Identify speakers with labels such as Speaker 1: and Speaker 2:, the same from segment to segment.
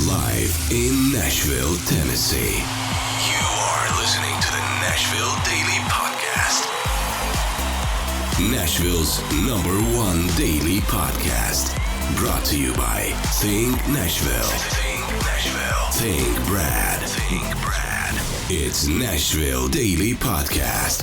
Speaker 1: Live in Nashville, Tennessee. You are listening to the Nashville Daily Podcast. Nashville's #1 daily podcast. Brought to you by Think Nashville. Think Nashville. Think Brad. Think Brad. It's Nashville Daily Podcast.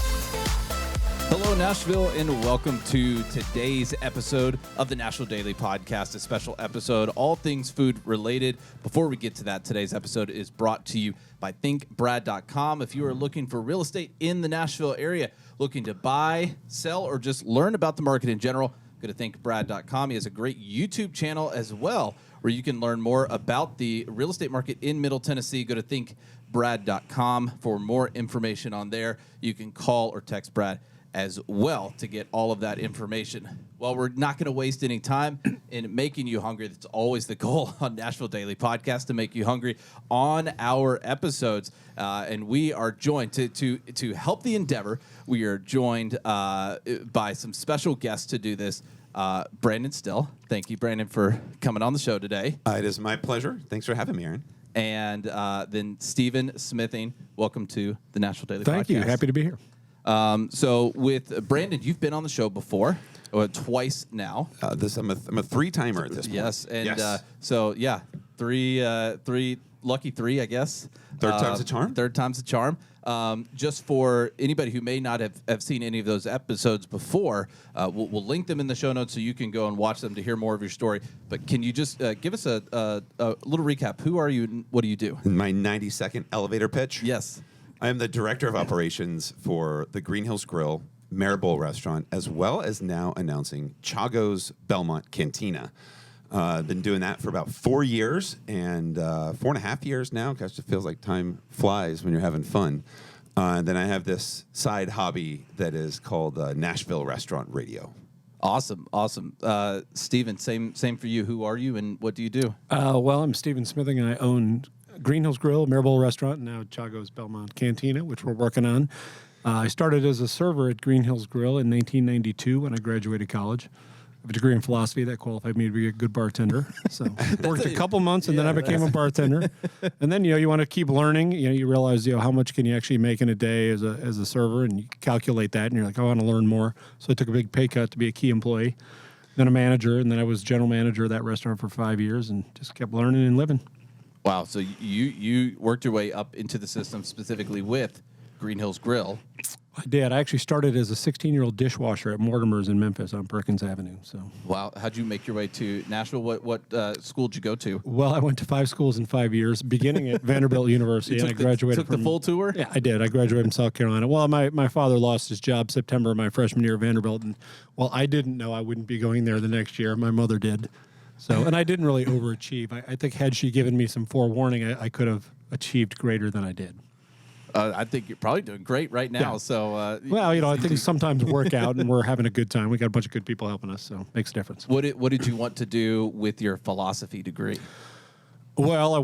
Speaker 2: Hello, Nashville, and welcome to today's episode of the Nashville Daily Podcast, a special episode, all things food related. Before we get to that, today's episode is brought to you by thinkbrad.com. If you are looking for real estate in the Nashville area, looking to buy, sell, or just learn about the market in general, go to thinkbrad.com. He has a great YouTube channel as well, where you can learn more about the real estate market in Middle Tennessee. Go to thinkbrad.com for more information on there. You can call or text Brad as well to get all of that information. Well, we're not going to waste any time in making you hungry. That's always the goal on Nashville Daily Podcast, to make you hungry on our episodes. And we are joined to help the endeavor. We are joined by some special guests to do this. Brandon Styll. Thank you, Brandon, for coming on the show today.
Speaker 3: It is my pleasure. Thanks for having me, Aaron.
Speaker 2: And then Stephen Smithing. Welcome to the Nashville Daily Podcast.
Speaker 4: Thank you. Happy to be here.
Speaker 2: So with Brandon, you've been on the show before, twice now.
Speaker 3: I'm a three-timer at this point.
Speaker 2: Yes, and
Speaker 3: yes.
Speaker 2: Three lucky three, I guess.
Speaker 3: Third time's a charm.
Speaker 2: Third time's a charm. Just for anybody who may not have seen any of those episodes before, we'll link them in the show notes so you can go and watch them to hear more of your story. But can you just give us a little recap? Who are you and what do you do?
Speaker 3: My 90-second elevator pitch.
Speaker 2: Yes.
Speaker 3: I am the director of operations for the Green Hills Grill, Maribel Restaurant, as well as now announcing Chagos Belmont Cantina. I've been doing that for about 4 years and 4.5 years now. Gosh, it feels like time flies when you're having fun. Then I have this side hobby that is called Nashville Restaurant Radio.
Speaker 2: Awesome. Stephen, same for you. Who are you and what do you do?
Speaker 4: Well, I'm Stephen Smithing, and I own Green Hills Grill, Maribel Restaurant, and now Chagos Belmont Cantina, which we're working on. I started as a server at Green Hills Grill in 1992 when I graduated college. I have a degree in philosophy that qualified me to be a good bartender. So worked a couple months, and then I became a bartender. And then, you want to keep learning. You realize, how much can you actually make in a day as a server, and you calculate that, and you're like, I want to learn more. So I took a big pay cut to be a key employee, then a manager, and then I was general manager of that restaurant for 5 years and just kept learning and living.
Speaker 2: Wow, so you worked your way up into the system specifically with Green Hills Grill.
Speaker 4: I did. I actually started as a 16-year-old dishwasher at Mortimer's in Memphis on Perkins Avenue. So,
Speaker 2: wow, how'd you make your way to Nashville? What school did you go to?
Speaker 4: Well, I went to 5 schools in 5 years, beginning at Vanderbilt University, and I graduated
Speaker 2: the full tour?
Speaker 4: Yeah, I did. I graduated from South Carolina. Well, my father lost his job September of my freshman year at Vanderbilt, and I didn't know I wouldn't be going there the next year. My mother did. So, and I didn't really overachieve. I think had she given me some forewarning, I could have achieved greater than I did.
Speaker 2: I think you're probably doing great right now. Yeah. So,
Speaker 4: I think sometimes work out, and we're having a good time. We got a bunch of good people helping us, so it makes a difference.
Speaker 2: What did you want to do with your philosophy degree?
Speaker 4: Well,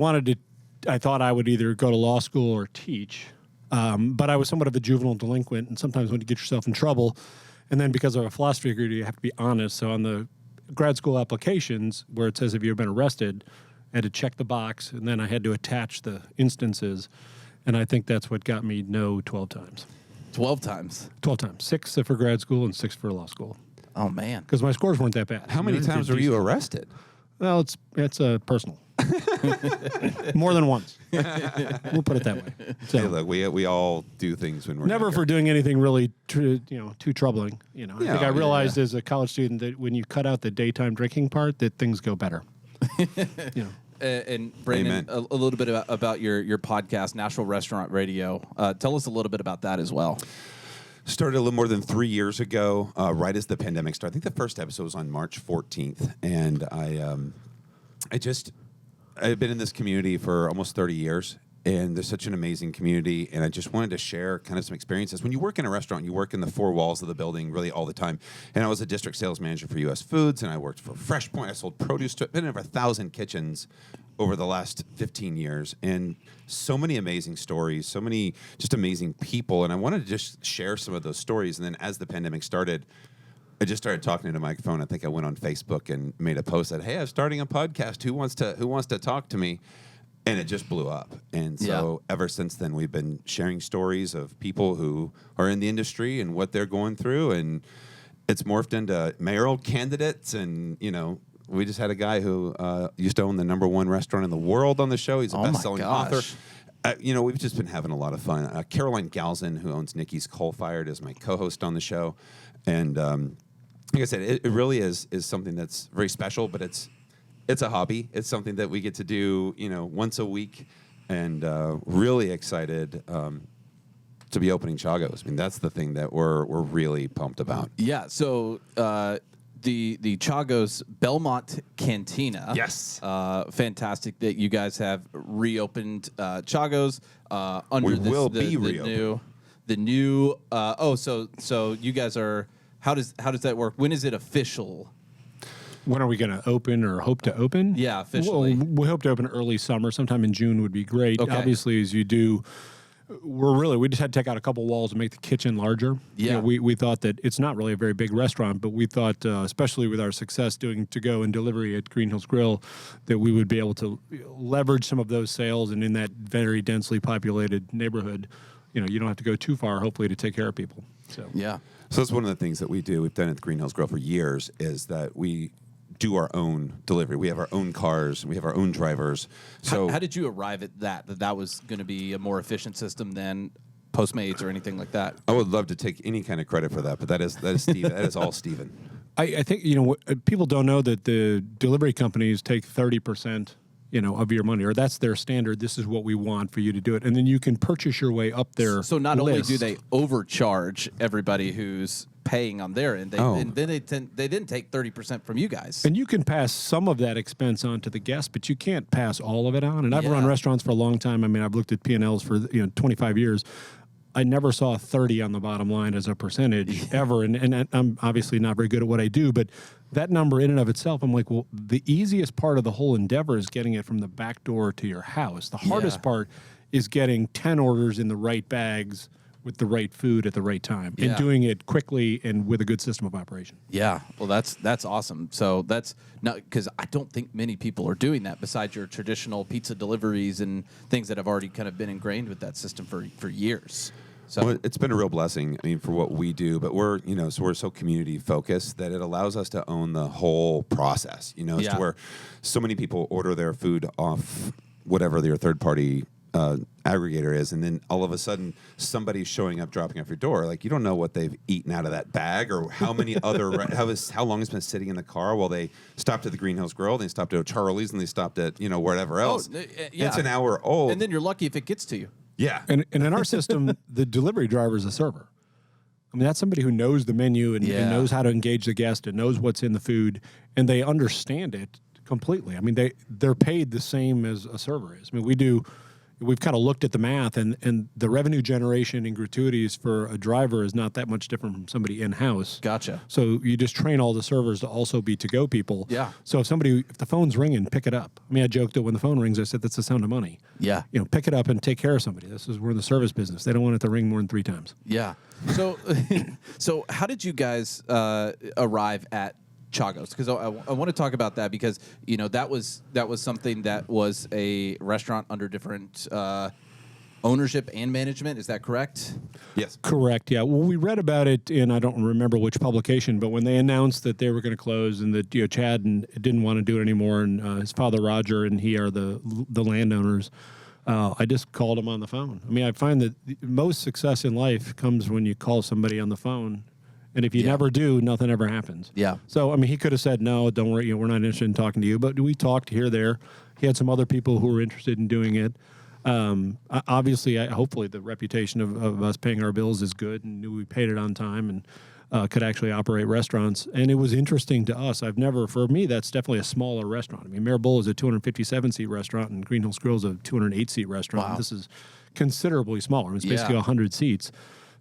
Speaker 4: I thought I would either go to law school or teach, but I was somewhat of a juvenile delinquent, and sometimes when you get yourself in trouble, and then because of a philosophy degree, you have to be honest. So on the grad school applications where it says if you've been arrested, I had to check the box, and then I had to attach the instances, and I think that's what got me 12 times.
Speaker 2: 12 times?
Speaker 4: 12 times. 6 for grad school and 6 for law school.
Speaker 2: Oh, man.
Speaker 4: Because my scores weren't that bad.
Speaker 3: How many times were you arrested?
Speaker 4: Well, it's personal. More than once. We'll put it that way. So,
Speaker 3: hey, look, we all do things when we're
Speaker 4: never
Speaker 3: younger.
Speaker 4: For doing anything really too troubling. I think I realized as a college student that when you cut out the daytime drinking part, that things go better.
Speaker 2: And Brandon, a little bit about your podcast, Nashville Restaurant Radio. Tell us a little bit about that as well.
Speaker 3: Started a little more than 3 years ago, right as the pandemic started. I think the first episode was on March 14th, and I've been in this community for almost 30 years, and there's such an amazing community, and I just wanted to share kind of some experiences. When you work in a restaurant, you work in the 4 walls of the building really all the time, and I was a district sales manager for U.S. Foods, and I worked for Fresh Point. I sold produce to been in over 1,000 kitchens over the last 15 years, and so many amazing stories, so many just amazing people, and I wanted to just share some of those stories, and then as the pandemic started, I just started talking into the microphone. I think I went on Facebook and made a post that, hey, I'm starting a podcast. Who wants to talk to me? And it just blew up. And so ever since then, we've been sharing stories of people who are in the industry and what they're going through. And it's morphed into mayoral candidates. And, you know, we just had a guy who used to own the #1 restaurant in the world on the show. He's a best-selling author. You know, we've just been having a lot of fun. Caroline Galzin, who owns Nikki's Coal Fired, is my co-host on the show. And like I said, it really is something that's very special, but it's a hobby. It's something that we get to do, you know, once a week, and really excited to be opening Chagos. I mean, that's the thing that we're really pumped about.
Speaker 2: Yeah. So the Chagos Belmont Cantina.
Speaker 3: Yes.
Speaker 2: Fantastic that you guys have reopened Chagos under the new. So you guys are. How does that work? When is it official?
Speaker 4: When are we going to open or hope to open?
Speaker 2: Yeah, officially.
Speaker 4: Well, we hope to open early summer. Sometime in June would be great.
Speaker 2: Okay.
Speaker 4: Obviously, as you do, we just had to take out a couple walls and make the kitchen larger.
Speaker 2: Yeah.
Speaker 4: You know, we thought that it's not really a very big restaurant, but we thought, especially with our success doing to-go and delivery at Green Hills Grill, that we would be able to leverage some of those sales. And in that very densely populated neighborhood, you know, you don't have to go too far, hopefully, to take care of people. So
Speaker 2: Yeah.
Speaker 3: So that's one of the things that we do. We've done at the Green Hills Grill for years, is that we do our own delivery. We have our own cars. We have our own drivers. So
Speaker 2: how did you arrive at that was going to be a more efficient system than Postmates or anything like that?
Speaker 3: I would love to take any kind of credit for that, but that is Steve. That is all Steven.
Speaker 4: I think, you know, people don't know that the delivery companies take 30%, you know, of your money, or that's their standard. This is what we want for you to do it. And then you can purchase your way up there.
Speaker 2: So not only do they overcharge everybody who's paying on their end, and then they didn't take 30% from you guys.
Speaker 4: And you can pass some of that expense on to the guest, but you can't pass all of it on. And I've run restaurants for a long time. I mean, I've looked at P&Ls for 25 years. I never saw 30 on the bottom line as a percentage ever. And I'm obviously not very good at what I do, but that number in and of itself, I'm like, well, the easiest part of the whole endeavor is getting it from the back door to your house. The hardest part is getting 10 orders in the right bags with the right food at the right time and doing it quickly and with a good system of operation.
Speaker 2: Yeah, well, that's awesome. So that's not, because I don't think many people are doing that besides your traditional pizza deliveries and things that have already kind of been ingrained with that system for years. So
Speaker 3: well, it's been a real blessing, I mean, for what we do, but we're so community focused that it allows us to own the whole process, to where so many people order their food off whatever their third party aggregator is, and then all of a sudden somebody's showing up, dropping off your door. Like, you don't know what they've eaten out of that bag, or how many other how long it's been sitting in the car while they stopped at the Green Hills Grill, they stopped at Charlie's, and they stopped at wherever else. It's an hour old,
Speaker 2: and then you're lucky if it gets to you.
Speaker 3: Yeah,
Speaker 4: and in our system, the delivery driver is a server. I mean, that's somebody who knows the menu and knows how to engage the guest and knows what's in the food, and they understand it completely. I mean, they're paid the same as a server is. I mean, we've kind of looked at the math, and the revenue generation and gratuities for a driver is not that much different from somebody in-house.
Speaker 2: Gotcha.
Speaker 4: So you just train all the servers to also be to-go people.
Speaker 2: Yeah.
Speaker 4: So if the phone's ringing, pick it up. I mean, I joked that when the phone rings, I said, that's the sound of money.
Speaker 2: Yeah.
Speaker 4: Pick it up and take care of somebody. We're in the service business. They don't want it to ring more than 3 times.
Speaker 2: Yeah. So, so how did you guys arrive at Chagos? Because I want to talk about that, because that was something that was a restaurant under different ownership and management. Is that correct?
Speaker 3: Yes.
Speaker 4: Correct. Yeah. Well, we read about it in, I don't remember which publication, but when they announced that they were going to close and that Chad didn't want to do it anymore, and his father Roger and he are the landowners, I just called him on the phone. I mean, I find that most success in life comes when you call somebody on the phone. And if you never do, nothing ever happens. Yeah. So, I mean, he could have said, no, don't worry, we're not interested in talking to you. But we talked here, there. He had some other people who were interested in doing it. Obviously, hopefully the reputation of us paying our bills is good, and knew we paid it on time and could actually operate restaurants. And it was interesting to us. For me, that's definitely a smaller restaurant. I mean, Mare Bull is a 257-seat restaurant, and Green Hills Grill is a 208-seat restaurant. Wow. This is considerably smaller. I mean, it's basically 100 seats.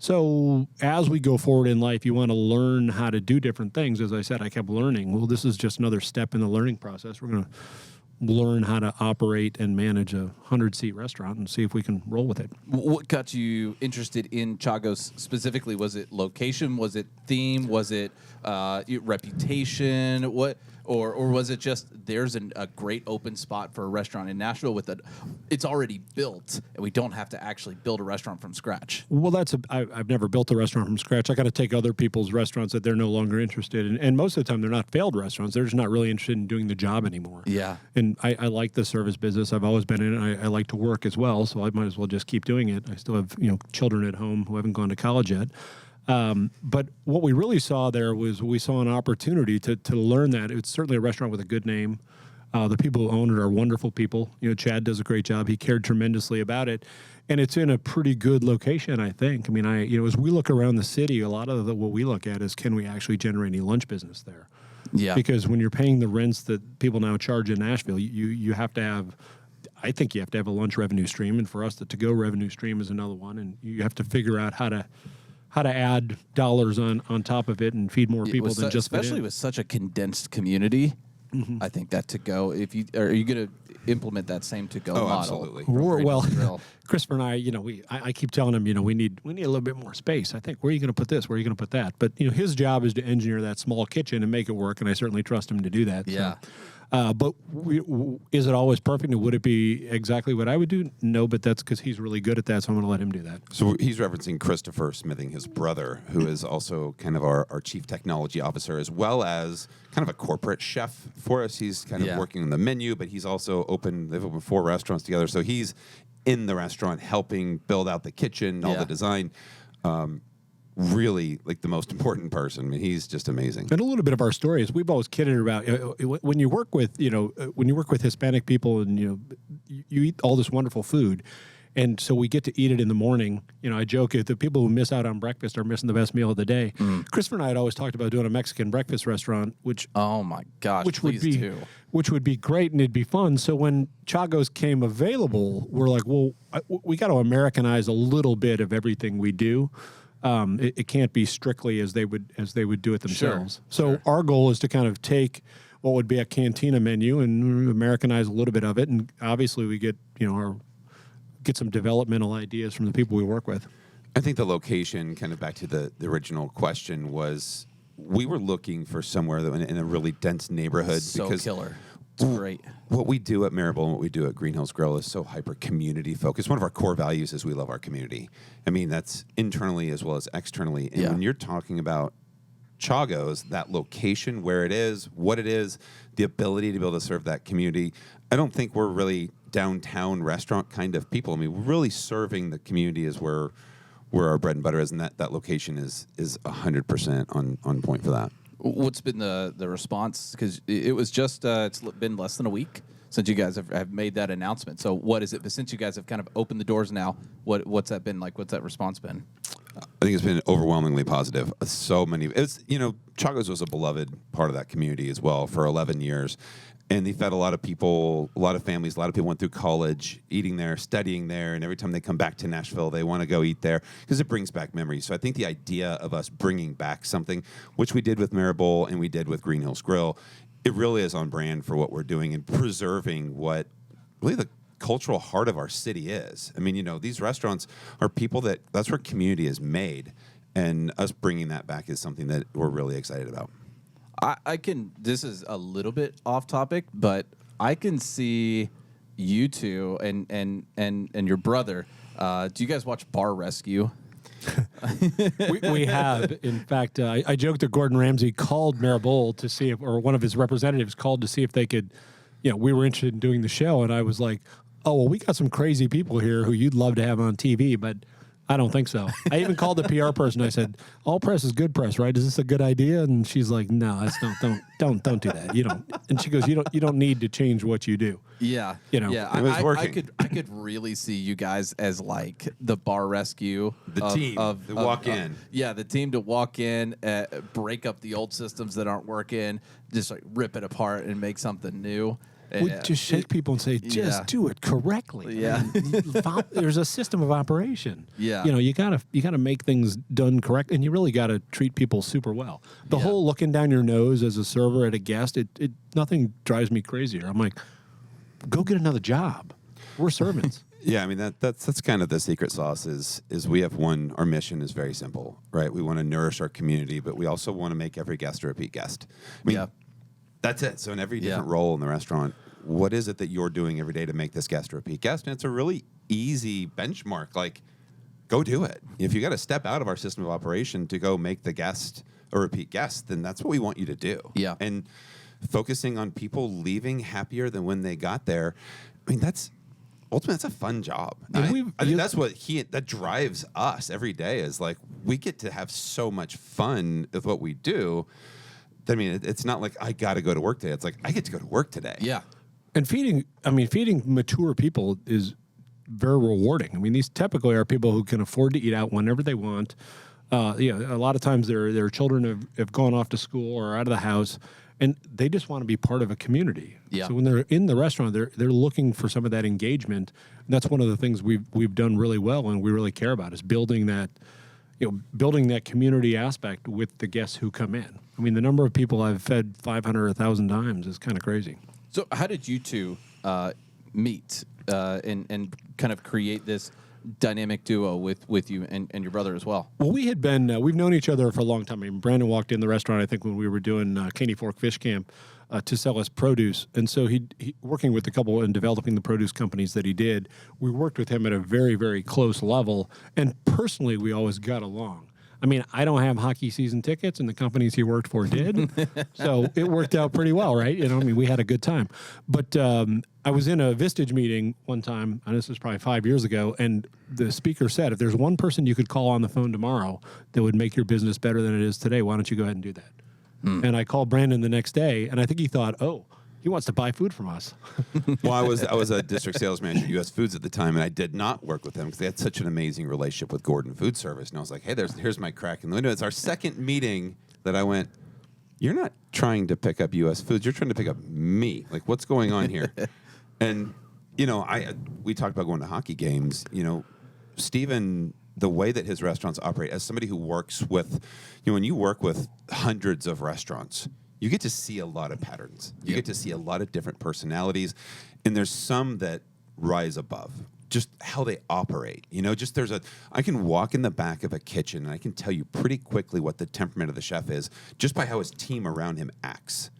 Speaker 4: So as we go forward in life, you want to learn how to do different things. As I said, I kept learning. Well, this is just another step in the learning process. We're going to learn how to operate and manage a 100-seat restaurant and see if we can roll with it.
Speaker 2: What got you interested in Chagos specifically? Was it location? Was it theme? Was it reputation? Or was it just there's a great open spot for a restaurant in Nashville it's already built and we don't have to actually build a restaurant from scratch?
Speaker 4: Well, I've never built a restaurant from scratch. I got to take other people's restaurants that they're no longer interested in. And most of the time they're not failed restaurants. They're just not really interested in doing the job anymore.
Speaker 2: Yeah.
Speaker 4: And I like the service business. I've always been in it. I like to work as well, so I might as well just keep doing it. I still have, children at home who haven't gone to college yet. But what we really saw there was we saw an opportunity to learn that. It's certainly a restaurant with a good name. The people who own it are wonderful people. Chad does a great job. He cared tremendously about it. And it's in a pretty good location, I think. I mean, as we look around the city, a lot of what we look at is, can we actually generate any lunch business there?
Speaker 2: Yeah.
Speaker 4: Because when you're paying the rents that people now charge in Nashville, you have to have, I think you have to have a lunch revenue stream. And for us, the to-go revenue stream is another one. And you have to figure out how to add dollars on top of it and feed more people than just
Speaker 2: especially with such a condensed community. Mm-hmm. I think that to go. Are you going to implement that same to go model?
Speaker 3: Absolutely.
Speaker 4: Christopher and I keep telling him, we need a little bit more space. I think, where are you going to put this? Where are you going to put that? But his job is to engineer that small kitchen and make it work, and I certainly trust him to do that.
Speaker 2: Yeah.
Speaker 4: But is it always perfect? And would it be exactly what I would do? No, but that's because he's really good at that, so I'm going to let him do that.
Speaker 3: So he's referencing Christopher Smithing, his brother, who is also kind of our chief technology officer, as well as kind of a corporate chef for us. He's kind of working on the menu, but he's also they've opened 4 restaurants together. So he's in the restaurant helping build out the kitchen, all the design. Really like the most important person. I mean, he's just amazing.
Speaker 4: And a little bit of our story is we've always kidded about when you work with Hispanic people and you eat all this wonderful food, and so we get to eat it in the morning. I joke that the people who miss out on breakfast are missing the best meal of the day. Christopher and I had always talked about doing a Mexican breakfast restaurant, which
Speaker 2: oh my gosh,
Speaker 4: which would be great and it'd be fun. So when Chagos came available, we're like, well, we got to Americanize a little bit of everything we do. It can't be strictly as they would do it themselves. So our goal is to kind of take what would be a cantina menu and Americanize a little bit of it, and obviously we get some developmental ideas from the people we work with.
Speaker 3: I think the location, kind of back to the original question, was we were looking for somewhere that in a really dense neighborhood.
Speaker 2: Because killer. It's great.
Speaker 3: What we do at Maribel and what we do at Green Hills Grill is so hyper community focused. One of our core values is we love our community. I mean, that's internally as well as externally. And when you're talking about Chagos, that location, where it is, what it is, the ability to be able to serve that community, I don't think we're really downtown restaurant kind of people. I mean, we're really serving the community is where our bread and butter is, and that location is 100% on point for that.
Speaker 2: What's been the response? Because it was just it's been less than a week since you guys have made that announcement. So what is it? But since you guys have kind of opened the doors now, what's that been like? What's that response been?
Speaker 3: I think it's been overwhelmingly positive. Chagos was a beloved part of that community as well for 11 years. And they fed a lot of people, a lot of families, a lot of people went through college, eating there, studying there, and every time they come back to Nashville, they want to go eat there because it brings back memories. So I think the idea of us bringing back something, which we did with Maribel and we did with Green Hills Grill, it really is on brand for what we're doing and preserving what really the cultural heart of our city is. I mean, these restaurants are people that's where community is made, and us bringing that back is something that we're really excited about.
Speaker 2: This is a little bit off topic, but I can see you two and your brother. Do you guys watch Bar Rescue?
Speaker 4: we have. In fact, I joked that Gordon Ramsay called Maribel to see if, or one of his representatives called to see if they could, we were interested in doing the show. And I was like, oh, well, we got some crazy people here who you'd love to have on TV, but I don't think so. I even called the PR person. I said, "All press is good press, right? Is this a good idea?" And she's like, "No, that's don't do that. You don't." And she goes, "You don't need to change what you do."
Speaker 2: Yeah,
Speaker 3: Yeah, it was working.
Speaker 2: I could really see you guys as like the Bar Rescue,
Speaker 3: the team to walk in.
Speaker 2: Yeah, the team to walk in, break up the old systems that aren't working, just like rip it apart and make something new.
Speaker 4: We just shake people and say, just do it correctly.
Speaker 2: Yeah.
Speaker 4: There's a system of operation.
Speaker 2: Yeah.
Speaker 4: You gotta make things done correct, and you really gotta treat people super well. The whole looking down your nose as a server at a guest, it nothing drives me crazier. I'm like, go get another job. We're servants.
Speaker 3: Yeah, I mean that's kind of the secret sauce is we have our mission is very simple, right? We want to nourish our community, but we also want to make every guest a repeat guest. I mean, That's it. So in every different role in the restaurant, what is it that you're doing every day to make this guest a repeat guest? And it's a really easy benchmark. Like, go do it. If you got to step out of our system of operation to go make the guest a repeat guest, then that's what we want you to do.
Speaker 2: Yeah.
Speaker 3: And focusing on people leaving happier than when they got there. I mean, that's a fun job. I think that's what that drives us every day is like, we get to have so much fun with what we do. I mean, it's not like I got to go to work today. It's like, I get to go to work today.
Speaker 2: Yeah.
Speaker 4: And feeding mature people is very rewarding. I mean, these typically are people who can afford to eat out whenever they want. A lot of times their children have gone off to school or out of the house, and they just want to be part of a community.
Speaker 2: Yeah.
Speaker 4: So when they're in the restaurant, they're looking for some of that engagement. And that's one of the things we've done really well and we really care about is building that community aspect with the guests who come in. I mean, the number of people I've fed 500 or 1,000 times is kind of crazy.
Speaker 2: So how did you two meet and kind of create this dynamic duo with you and your brother as well?
Speaker 4: Well, we've known each other for a long time. I mean, Brandon walked in the restaurant, I think, when we were doing Caney Fork Fish Camp to sell us produce. And so he working with a couple and developing the produce companies that he did, we worked with him at a very, very close level. And personally, we always got along. I mean, I don't have hockey season tickets, and the companies he worked for did. So it worked out pretty well, right? I mean, we had a good time. But I was in a Vistage meeting one time, and this was probably 5 years ago, and the speaker said, if there's one person you could call on the phone tomorrow that would make your business better than it is today, why don't you go ahead and do that? And I called Brandon the next day, and I think he thought, he wants to buy food from us.
Speaker 3: Well, I was a district sales manager at U.S. Foods at the time, and I did not work with them because they had such an amazing relationship with Gordon Food Service. And I was like, hey, here's my crack in the window. It's our second meeting that I went, you're not trying to pick up U.S. Foods. You're trying to pick up me. Like, what's going on here? And, we talked about going to hockey games. Steven, the way that his restaurants operate, as somebody who works with, when you work with hundreds of restaurants, you get to see a lot of patterns. You get to see a lot of different personalities. And there's some that rise above just how they operate. I can walk in the back of a kitchen and I can tell you pretty quickly what the temperament of the chef is just by how his team around him acts.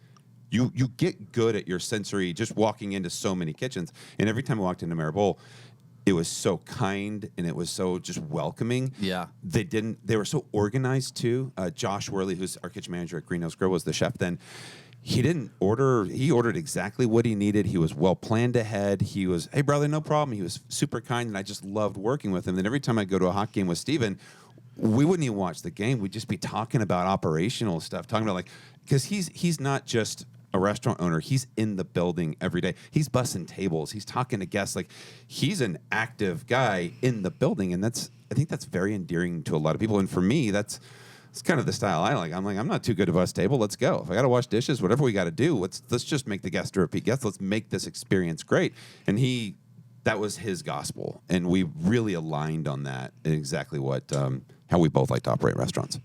Speaker 3: You get good at your sensory just walking into so many kitchens. And every time I walked into Maribel, it was so kind and it was so just welcoming.
Speaker 2: Yeah.
Speaker 3: They were so organized too. Josh Worley, who's our kitchen manager at Greenhouse Grill, was the chef then. He ordered exactly what he needed. He was well planned ahead. He was, hey brother, no problem. He was super kind and I just loved working with him. And every time I go to a hockey game with Steven, we wouldn't even watch the game. We'd just be talking about operational stuff, talking about because he's not just a restaurant owner. He's in the building every day. He's bussing tables. He's talking to guests. He's an active guy in the building, and I think that's very endearing to a lot of people. And for me, it's kind of the style I like. I'm not too good to bus table. Let's go. If I got to wash dishes, whatever we got to do, let's just make the guest a repeat guest. Let's make this experience great. And that was his gospel, and we really aligned on that. Exactly what how we both like to operate restaurants.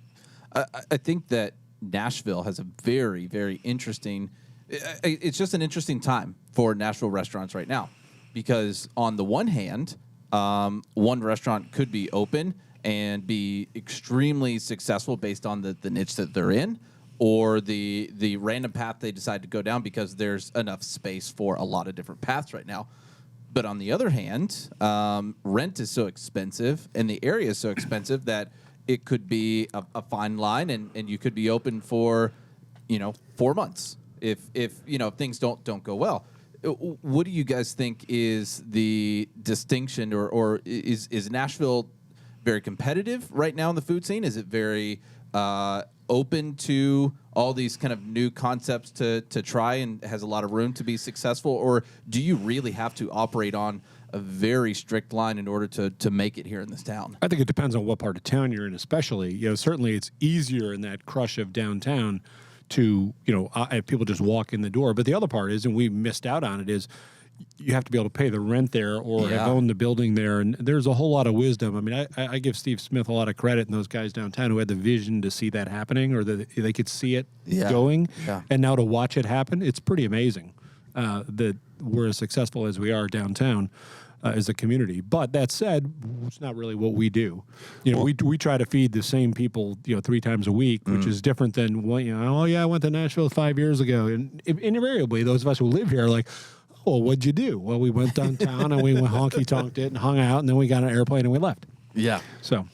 Speaker 2: I think that Nashville has a very, very interesting. It's just an interesting time for Nashville restaurants right now, because on the one hand, one restaurant could be open and be extremely successful based on the niche that they're in, or the random path they decide to go down because there's enough space for a lot of different paths right now. But on the other hand, rent is so expensive and the area is so expensive that it could be a fine line, and you could be open for, 4 months if things don't go well. What do you guys think is the distinction, or is Nashville very competitive right now in the food scene? Is it very open to all these kind of new concepts to try and has a lot of room to be successful, or do you really have to operate on a very strict line in order to make it here in this town?
Speaker 4: I think it depends on what part of town you're in, especially. Certainly it's easier in that crush of downtown to, people just walk in the door. But the other part is, and we missed out on it, is you have to be able to pay the rent there or have owned the building there. And there's a whole lot of wisdom. I mean, I give Steve Smith a lot of credit and those guys downtown who had the vision to see that happening, or that they could see it going. Yeah. And now to watch it happen, it's pretty amazing that we're as successful as we are downtown. as a community. But that said, it's not really what we do. We try to feed the same people 3 times a week, which is different than oh yeah, I went to Nashville 5 years ago, and invariably those of us who live here are like, well, what'd you do? Well, we went downtown and we went honky-tonked it and hung out, and then we got on an airplane and we left.
Speaker 2: Yeah.
Speaker 4: So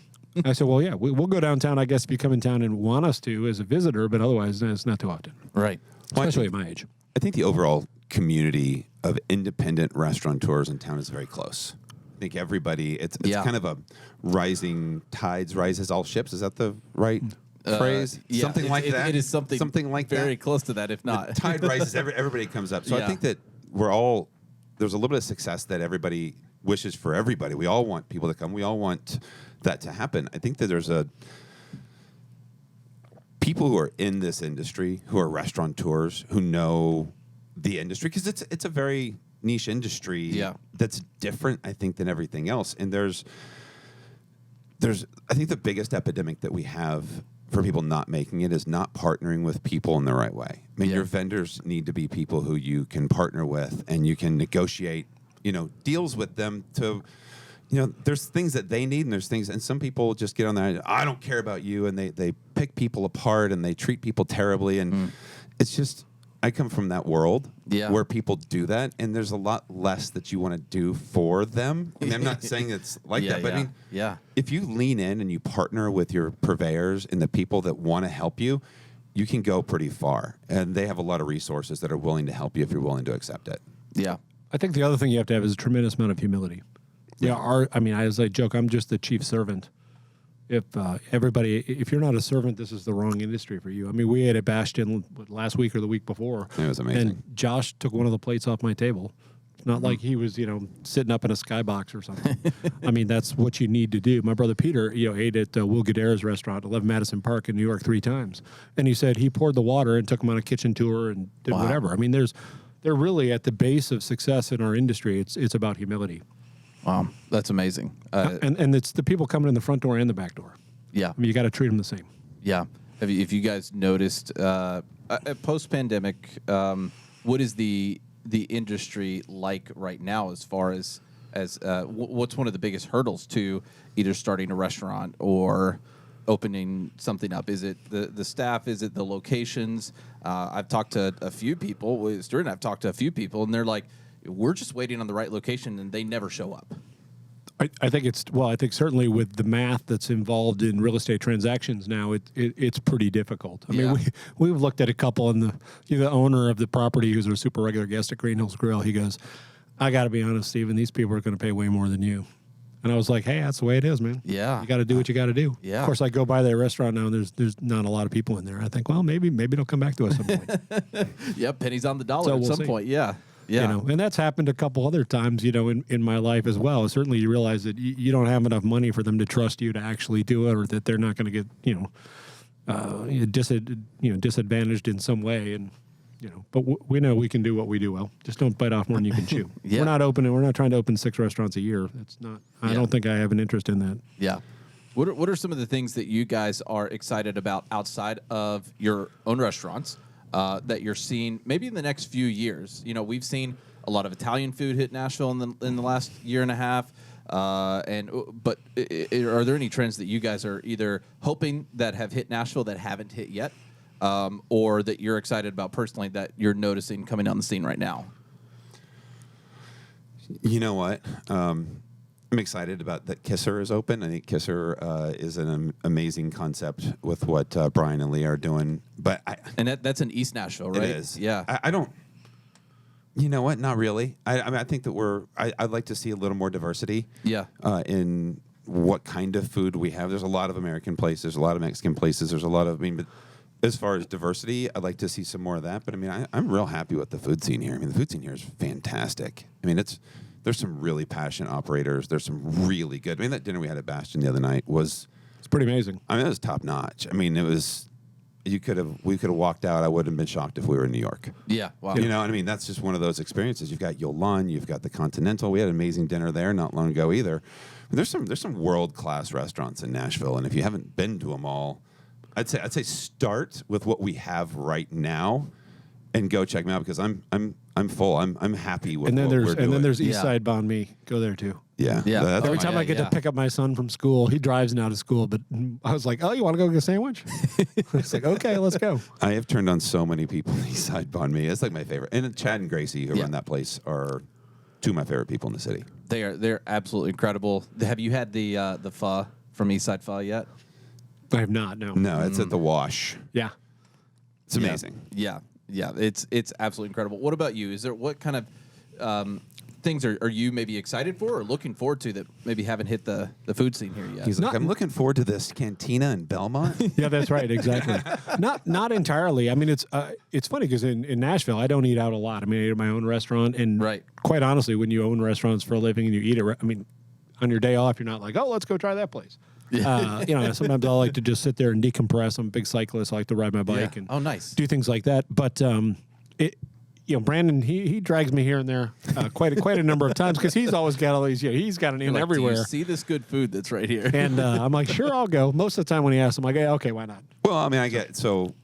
Speaker 4: I said, well, yeah, we'll go downtown, I guess, if you come in town and want us to as a visitor, but otherwise, it's not too often.
Speaker 2: Right.
Speaker 4: Especially at my age.
Speaker 3: I think the overall community of independent restaurateurs in town is very close. I think everybody, it's kind of a rising tides rises all ships. Is that the right phrase?
Speaker 2: Yeah.
Speaker 3: Something like that?
Speaker 2: It is something
Speaker 3: like
Speaker 2: very
Speaker 3: that.
Speaker 2: close to that, if not.
Speaker 3: The tide rises, everybody comes up. So I think that there's a little bit of success that everybody wishes for everybody. We all want people to come. We all want that to happen. I think that there's people who are in this industry, who are restaurateurs, who know the industry, because it's a very niche industry that's different, I think, than everything else. And there's I think the biggest epidemic that we have for people not making it is not partnering with people in the right way. I mean, your vendors need to be people who you can partner with and you can negotiate, deals with them to, there's things that they need and there's things, and some people just get on there, I don't care about you, and they pick people apart and they treat people terribly. And it's just, I come from that world where people do that, and there's a lot less that you want to do for them. I mean, I'm not saying it's like that, but I mean, if you lean in and you partner with your purveyors and the people that want to help you, you can go pretty far. And they have a lot of resources that are willing to help you if you're willing to accept it.
Speaker 2: Yeah.
Speaker 4: I think the other thing you have to have is a tremendous amount of humility. Yeah, as I joke, I'm just the chief servant. If you're not a servant, this is the wrong industry for you. I mean, we ate at Bastion last week or the week before.
Speaker 3: It was amazing.
Speaker 4: And Josh took one of the plates off my table. It's not like he was, sitting up in a skybox or something. I mean, that's what you need to do. My brother Peter, ate at Will Guidera's restaurant, 11 Madison Park in New York 3 times. And he said he poured the water and took him on a kitchen tour and did whatever. I mean, they're really at the base of success in our industry. It's about humility.
Speaker 2: Wow, that's amazing.
Speaker 4: And it's the people coming in the front door and the back door.
Speaker 2: Yeah.
Speaker 4: I mean, you got to treat them the same.
Speaker 2: Yeah. If you guys noticed, post-pandemic, what is the industry like right now as far as what's one of the biggest hurdles to either starting a restaurant or opening something up? Is it the staff? Is it the locations? I've talked to a few people. Stuart and I've talked to a few people, and they're like, we're just waiting on the right location, and they never show up.
Speaker 4: I think certainly with the math that's involved in real estate transactions now, it's pretty difficult. I mean, we've looked at a couple, and the owner of the property, who's a super regular guest at Green Hills Grill, he goes, I got to be honest, Steven, these people are going to pay way more than you. And I was like, hey, that's the way it is, man.
Speaker 2: Yeah.
Speaker 4: You got to do what you got to do.
Speaker 2: Yeah.
Speaker 4: Of course, I go by their restaurant now, and there's not a lot of people in there. I think, well, maybe they'll come back to us at some point.
Speaker 2: Yep, pennies on the dollar at some point. Yeah.
Speaker 4: Yeah. And that's happened a couple other times, in my life as well. Certainly you realize that you don't have enough money for them to trust you to actually do it, or that they're not going to get, disadvantaged in some way. And, but we know we can do what we do well. Just don't bite off more than you can chew. We're not trying to open 6 restaurants a year. It's not, I don't think I have an interest in that.
Speaker 2: Yeah. What are some of the things that you guys are excited about outside of your own restaurants? That you're seeing maybe in the next few years? We've seen a lot of Italian food hit Nashville in the last year and a half. But are there any trends that you guys are either hoping that have hit Nashville that haven't hit yet, or that you're excited about personally that you're noticing coming on the scene right now?
Speaker 3: You know what? I'm excited about that Kisser is open. I think Kisser is an amazing concept with what Brian and Lee are doing. But
Speaker 2: that's in East Nashville, right?
Speaker 3: It is.
Speaker 2: Yeah.
Speaker 3: I don't. You know what? Not really. I think that I'd like to see a little more diversity.
Speaker 2: Yeah.
Speaker 3: In what kind of food we have. There's a lot of American places. There's a lot of Mexican places. There's a lot of. But as far as diversity, I'd like to see some more of that. But I'm real happy with the food scene here. The food scene here is fantastic. There's some really passionate operators. There's some really good. That dinner we had at Bastion the other night it's
Speaker 4: pretty amazing.
Speaker 3: It was top notch. It was. We could have walked out. I wouldn't have been shocked if we were in New York.
Speaker 2: Yeah, wow.
Speaker 3: That's just one of those experiences. You've got Yolan, you've got the Continental. We had an amazing dinner there not long ago either. There's some world class restaurants in Nashville, and if you haven't been to them all, I'd say start with what we have right now, and go check them out, because I'm I'm full. I'm happy with
Speaker 4: And then
Speaker 3: what
Speaker 4: there's
Speaker 3: we're doing.
Speaker 4: East
Speaker 2: Yeah.
Speaker 4: Side Banh Mi. Go there too.
Speaker 3: yeah.
Speaker 2: Yeah.
Speaker 3: That's
Speaker 4: Every
Speaker 2: Oh,
Speaker 4: time
Speaker 2: yeah,
Speaker 4: I get
Speaker 2: yeah.
Speaker 4: to pick up my son from school, he drives now to school. But I was like, "Oh, you want to go get a sandwich?" It's like, "Okay, let's go."
Speaker 3: I have turned on so many people in East Side Banh Mi. It's like my favorite. And Chad and Gracie, who
Speaker 2: Yeah.
Speaker 3: run that place, are two of my favorite people in the city.
Speaker 2: They're absolutely incredible. Have you had the pho from East Side Pho yet?
Speaker 4: I have not. No.
Speaker 3: No, it's at the Wash.
Speaker 4: Yeah.
Speaker 3: It's amazing.
Speaker 2: Yeah. It's absolutely incredible. What about you? Is there what kind of things are you maybe excited for or looking forward to that maybe haven't hit the food scene here yet?
Speaker 3: He's like, I'm looking forward to this cantina in Belmont.
Speaker 4: Yeah, that's right. Exactly. Not entirely. I mean, it's funny because in Nashville, I don't eat out a lot. I mean, I eat at my own restaurant, and
Speaker 2: Right.
Speaker 4: quite honestly, when you own restaurants for a living and you eat it, I mean, on your day off, you're not like, oh, let's go try that place. Sometimes I like to just sit there and decompress. I'm a big cyclist. I like to ride my bike and
Speaker 2: Oh, nice.
Speaker 4: do things like that. But Brandon, he drags me here and there quite a number of times because he's always got all these. He's got an in
Speaker 2: Like,
Speaker 4: everywhere.
Speaker 2: Do you see this good food that's right here?
Speaker 4: And I'm like, sure, I'll go. Most of the time when he asks, I'm like, yeah, okay, why not?
Speaker 3: Well, I mean, I get so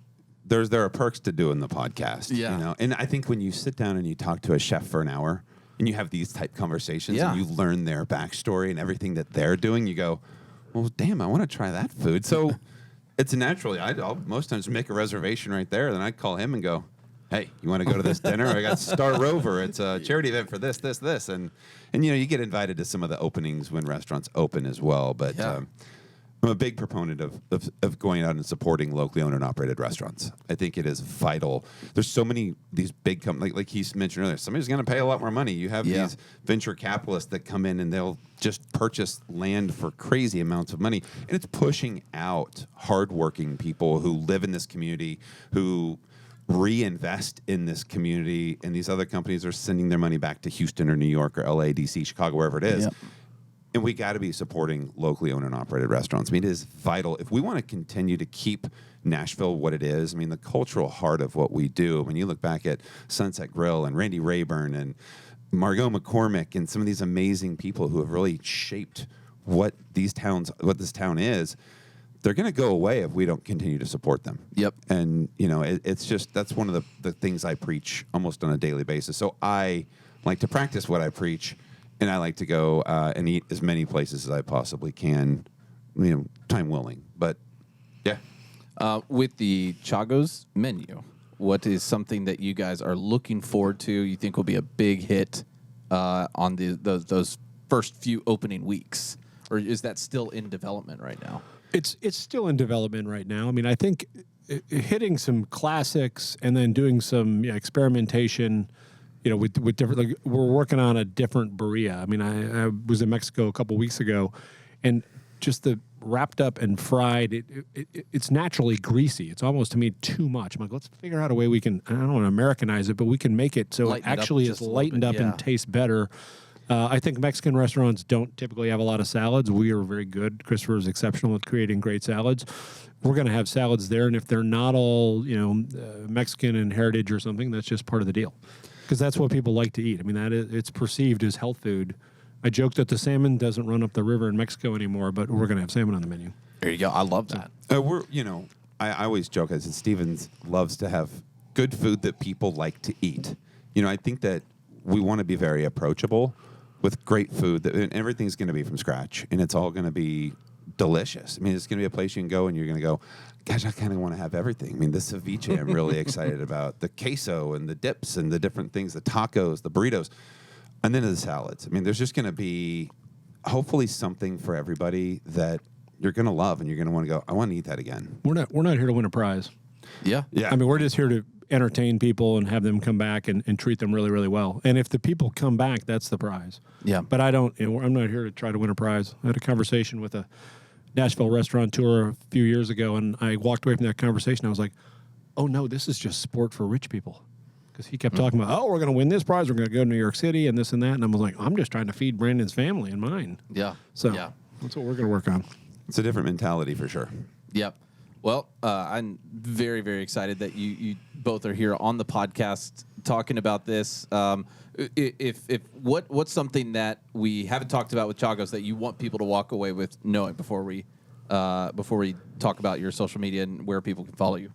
Speaker 3: there are perks to doing the podcast.
Speaker 2: Yeah.
Speaker 3: You know, and I think when you sit down and you talk to a chef for an hour and you have these type conversations
Speaker 2: Yeah.
Speaker 3: and you learn their backstory and everything that they're doing, you go, well, damn, I want to try that food. So it's naturally, I'll most times make a reservation right there. Then I call him and go, hey, you want to go to this dinner? I got Star Rover. It's a charity event for this. And you get invited to some of the openings when restaurants open as well. But
Speaker 2: Yeah.
Speaker 3: I'm a big proponent of going out and supporting locally owned and operated restaurants. I think it is vital. There's so many these big companies, like he mentioned earlier, somebody's going to pay a lot more money. You have
Speaker 2: Yeah.
Speaker 3: these venture capitalists that come in and they'll just purchase land for crazy amounts of money. And it's pushing out hardworking people who live in this community, who reinvest in this community, and these other companies are sending their money back to Houston or New York or LA, DC, Chicago, wherever it is.
Speaker 2: Yep.
Speaker 3: And we got to be supporting locally owned and operated restaurants. I mean, it is vital. If we want to continue to keep Nashville what it is, I mean, the cultural heart of what we do, when you look back at Sunset Grill and Randy Rayburn and Margot McCormick and some of these amazing people who have really shaped what this town is, they're going to go away if we don't continue to support them.
Speaker 2: Yep.
Speaker 3: And, it's just, that's one of the things I preach almost on a daily basis. So I like to practice what I preach, and I like to go and eat as many places as I possibly can, time willing. But, yeah.
Speaker 2: With the Chagos menu, what is something that you guys are looking forward to, you think will be a big hit on those first few opening weeks? Or is that still in development right now?
Speaker 4: It's still in development right now. I mean, I think hitting some classics and then doing some experimentation, with different. Like, we're working on a different birria. I mean, I was in Mexico a couple weeks ago, and just the wrapped up and fried, it's naturally greasy. It's almost to me too much. I'm like, let's figure out a way we can. I don't want to Americanize it, but we can make it so
Speaker 2: Lighten
Speaker 4: it
Speaker 2: it up
Speaker 4: actually is
Speaker 2: just a little
Speaker 4: lightened
Speaker 2: bit,
Speaker 4: up
Speaker 2: yeah.
Speaker 4: and tastes better. I think Mexican restaurants don't typically have a lot of salads. We are very good. Christopher is exceptional at creating great salads. We're going to have salads there, and if they're not all Mexican and heritage or something, that's just part of the deal, because that's what people like to eat. I mean, it's perceived as health food. I joke that the salmon doesn't run up the river in Mexico anymore, but we're going to have salmon on the menu.
Speaker 2: There you go. I love that.
Speaker 3: I always joke. I said Stevens loves to have good food that people like to eat. I think that we want to be very approachable with great food, and everything's going to be from scratch, and it's all going to be delicious. I mean, it's going to be a place you can go and you're going to go, gosh, I kind of want to have everything. I mean, the ceviche I'm really excited about, the queso and the dips and the different things, the tacos, the burritos, and then the salads. I mean, there's just going to be hopefully something for everybody that you're going to love, and you're going to want to go, I want to eat that again.
Speaker 4: We're not here to win a prize.
Speaker 2: Yeah.
Speaker 3: Yeah.
Speaker 4: I mean, we're just here to entertain people and have them come back and treat them really, really well. And if the people come back, that's the prize.
Speaker 2: Yeah.
Speaker 4: But I'm not here to try to win a prize. I had a conversation with a Nashville restaurateur a few years ago, and I walked away from that conversation. I was like, oh, no, this is just sport for rich people. Because he kept talking about, we're going to win this prize. We're going to go to New York City and this and that. And I was like, I'm just trying to feed Brandon's family and mine.
Speaker 2: Yeah.
Speaker 4: So
Speaker 2: yeah.
Speaker 4: that's what we're going to work on.
Speaker 3: It's a different mentality for sure.
Speaker 2: Yep. Well, I'm very, very excited that you both are here on the podcast talking about this. What's something that we haven't talked about with Chagos that you want people to walk away with knowing before we talk about your social media and where people can follow you?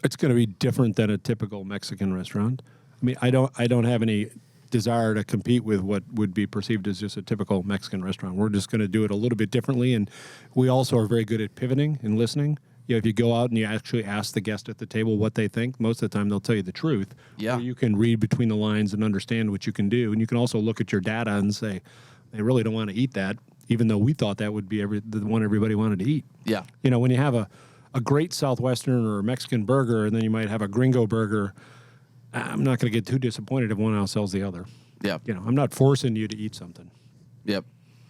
Speaker 4: It's going to be different than a typical Mexican restaurant. I mean, I don't have any desire to compete with what would be perceived as just a typical Mexican restaurant. We're just going to do it a little bit differently, and we also are very good at pivoting and listening. If you go out and you actually ask the guest at the table what they think, most of the time they'll tell you the truth.
Speaker 2: Yeah.
Speaker 4: Or you can read between the lines and understand what you can do, and you can also look at your data and say, they really don't want to eat that, even though we thought that would be the one everybody wanted to eat.
Speaker 2: Yeah.
Speaker 4: When you have a great Southwestern or a Mexican burger, and then you might have a gringo burger, I'm not going to get too disappointed if one outsells the other.
Speaker 2: Yeah.
Speaker 4: I'm not forcing you to eat something.
Speaker 2: Yep.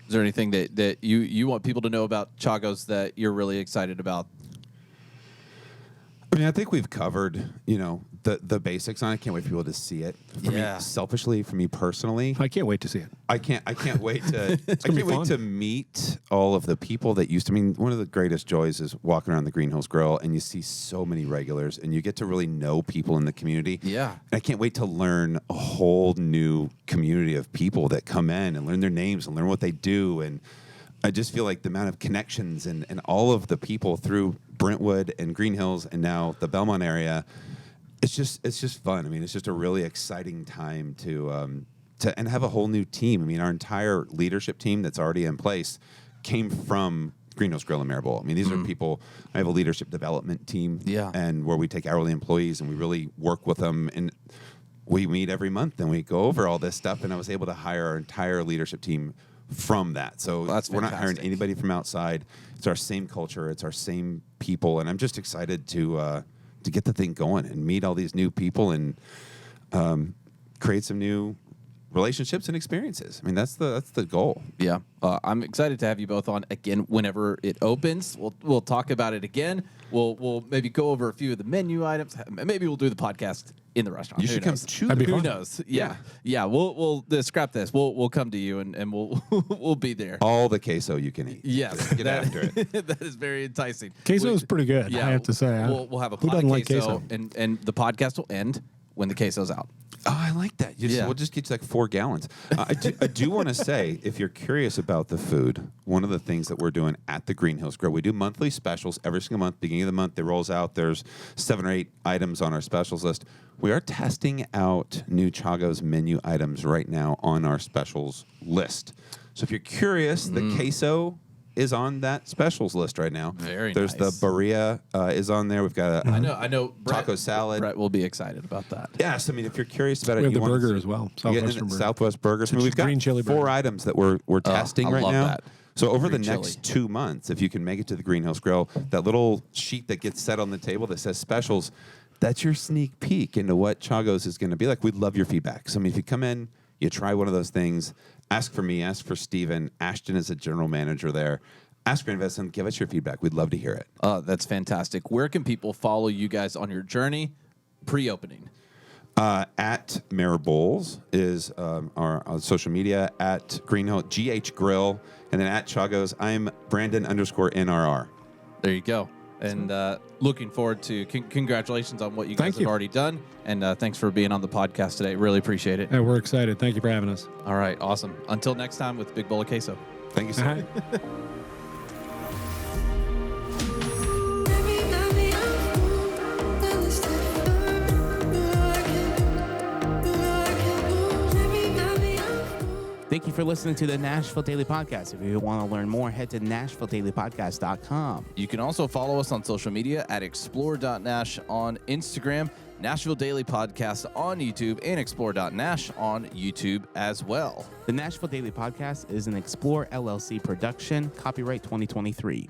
Speaker 2: Is there anything that you want people to know about Chagos that you're really excited about?
Speaker 3: I mean, I think we've covered, the basics on it. I can't wait for people to see it. For me, selfishly, for me personally,
Speaker 4: I can't wait to see it.
Speaker 3: I can't wait to I
Speaker 4: gonna be
Speaker 3: can't wait
Speaker 4: fun.
Speaker 3: to meet all of the people that used to. I mean, one of the greatest joys is walking around the Green Hills Grill and you see so many regulars and you get to really know people in the community.
Speaker 2: Yeah.
Speaker 3: And I can't wait to learn a whole new community of people that come in and learn their names and learn what they do. And I just feel like the amount of connections and all of the people through Brentwood and Green Hills and now the Belmont area, it's just fun. I mean, it's just a really exciting time to have a whole new team. I mean, our entire leadership team that's already in place came from Green Hills Grill and Maribel. I mean, these are people. I have a leadership development team, and where we take hourly employees and we really work with them. And we meet every month and we go over all this stuff. And I was able to hire our entire leadership team from that. So we're not hiring anybody from outside. It's our same culture. It's our same people. And I'm just excited to get the thing going and meet all these new people and create some new relationships and experiences. I mean, that's the goal.
Speaker 2: Yeah. I'm excited to have you both on again whenever it opens. We'll talk about it again. We'll maybe go over a few of the menu items. Maybe we'll do the podcast in the restaurant.
Speaker 3: You should come choose.
Speaker 2: Who knows? Yeah. We'll scrap this. We'll come to you and we'll we'll be there.
Speaker 3: All the queso you can eat.
Speaker 2: Yes,
Speaker 3: Get after it.
Speaker 2: That is very enticing.
Speaker 4: Queso is pretty good, I have to say.
Speaker 2: We'll have a
Speaker 4: Who
Speaker 2: pot
Speaker 4: doesn't
Speaker 2: of
Speaker 4: like
Speaker 2: queso,
Speaker 4: queso?
Speaker 2: and the podcast will end when the queso's out.
Speaker 3: Oh, I like that. We'll just get you like 4 gallons. I do want to say, if you're curious about the food, one of the things that we're doing at the Green Hills Grill, we do monthly specials every single month. Beginning of the month, it rolls out. There's 7 or 8 items on our specials list. We are testing out new Chagos menu items right now on our specials list. So if you're curious, the queso is on that specials list right now. There's
Speaker 2: nice.
Speaker 3: the birria is on there. We've got a
Speaker 2: I know.
Speaker 3: taco salad.
Speaker 2: Brett will be excited about that.
Speaker 3: Yes, I mean, if you're curious about it,
Speaker 4: We have
Speaker 3: you
Speaker 4: the
Speaker 3: want
Speaker 4: burger as well. Southwestern burger.
Speaker 3: Southwest burgers. I mean, we've got
Speaker 4: green chili
Speaker 3: 4
Speaker 4: burger.
Speaker 3: items that we're testing
Speaker 2: I
Speaker 3: right
Speaker 2: love
Speaker 3: now.
Speaker 2: that.
Speaker 3: So over
Speaker 2: Green
Speaker 3: the
Speaker 2: chili.
Speaker 3: next 2 months, if you can make it to the Green Hills Grill, that little sheet that gets set on the table that says specials, that's your sneak peek into what Chagos is going to be like. We'd love your feedback. So I mean, if you come in, you try one of those things, ask for me, ask for Steven. Ashton is a general manager there. Ask for investment. Give us your feedback. We'd love to hear it.
Speaker 2: That's fantastic. Where can people follow you guys on your journey pre-opening?
Speaker 3: At Maribel's is our social media, at Greenhill GH Grill, and then at Chagos, I'm Brandon_NRR.
Speaker 2: There you go. And looking forward to congratulations on what you guys have already done. And thanks for being on the podcast today. Really appreciate it.
Speaker 4: Yeah, we're excited. Thank you for having us.
Speaker 2: All right. Awesome. Until next time with Big Bowl of Queso.
Speaker 3: Thank you so much.
Speaker 5: Thank you for listening to the Nashville Daily Podcast. If you want to learn more, head to NashvilleDailyPodcast.com.
Speaker 2: You can also follow us on social media at explore.nash on Instagram, Nashville Daily Podcast on YouTube, and explore.nash on YouTube as well.
Speaker 5: The Nashville Daily Podcast is an Explore LLC production, copyright 2023.